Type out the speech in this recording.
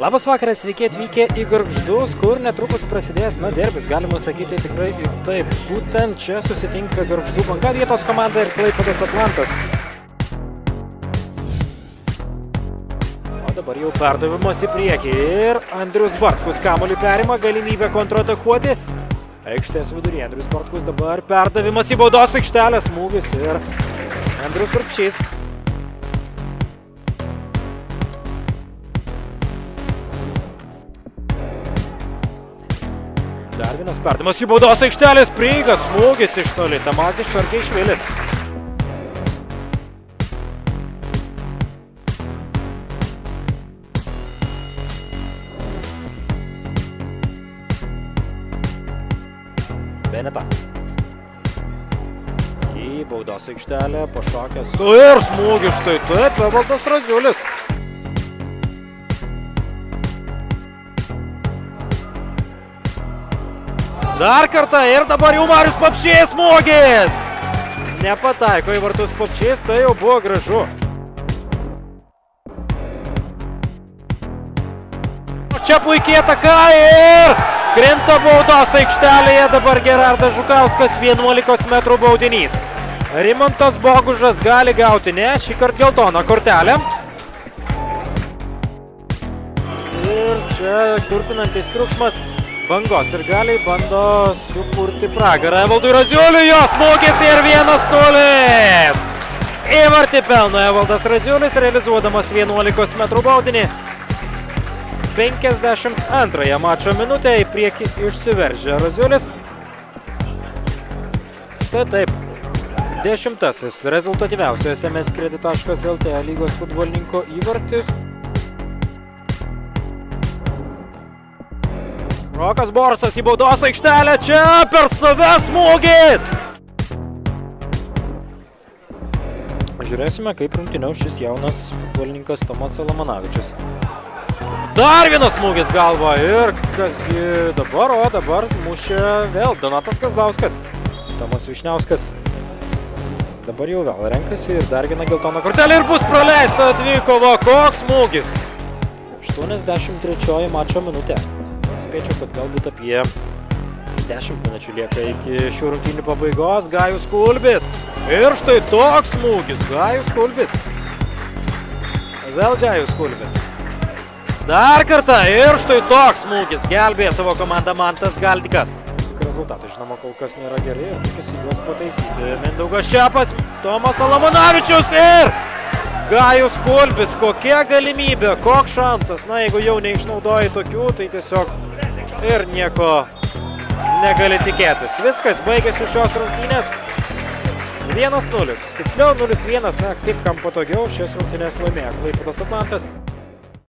Labas vakaras, sveiki atvykę į Gargždus, kur netrukus prasidės, derbis, galima sakyti tikrai ir taip. Būtent čia susitinka Gargždų Banga vietos komanda ir Klaipėdos Atlantas. O dabar jau perdavimas į priekį ir Andrius Bartkus kamuolį perima, galimybę kontratakuoti. Aikštės viduryje Andrius Bartkus dabar perdavimas į baudos aikštelę, smūgis ir Andrius Urbšys. Dar vienas perdavimas į baudos aikštelės, prieigas, smūgis iš toli, Tamazis Čarkeišvilis. Beneta. Į baudos aikštelę pašokęs ir smūgis štai taip, Evaldas Raziulis. Dar kartą ir dabar jau Marius Papšys smūgis. Nepataiko į vartus Papšys, tai jau buvo gražu. Čia puikiai ataka ir krinta baudos aikštelėje. Dabar Gerardas Žukauskas 11 metrų baudinys. Rimantas Bogužas gali gauti ne, šį kartą geltoną kortelę. Ir čia turtinantis triukšmas. Bangos ir galiai bando sukurti pragarą Evaldui Raziuliui, jo smūgis ir 1-0. Įvartį pelno Evaldas Raziulis, realizuodamas 11 metrų baudinį. 52 mačo minutę į priekį išsiveržė Raziulis. Štai taip. 10-asis rezultatyviausio SMS Kredit.lt lygos futbolininko įvartis. Rokas Borsas į baudos aikštelę, čia per save smūgis! Žiūrėsime, kaip rungtyniaus šis jaunas futbolininkas Tomas Alamanavičius. Dar vienas smūgis galva ir kasgi dabar, o dabar mušė vėl Donatas Kazlauskas. Tomas Višniauskas dabar jau vėl renkasi ir dar vieną geltoną kortelę ir bus praleista dvikova. Koks smūgis! 83 mačo minutė. Spėčiau, kad galbūt apie 10 minučių lieka iki šių rungtynių pabaigos. Gajus Kulbis. Ir štai toks smūgis. Gajus Kulbis. Vėl Gajus Kulbis. Dar kartą. Ir štai toks smūgis. Gelbėja savo komandą Mantas Galdikas. Rezultatai, žinoma, kol kas nėra geri ir tikisi juos pataisyti. Mindaugas Šepas, Tomas Alamanavičius ir Gajus Kulbis. Kokia galimybė, koks šansas. Na, jeigu jau neišnaudoji tokių, tai tiesiog ir nieko negali tikėtis. Viskas, baigėsi šios rungtynės 1-0. Tiksliau 0-1, na, kaip kam patogiau, šias rungtynės laimėjo Klaipėdos Atlantas.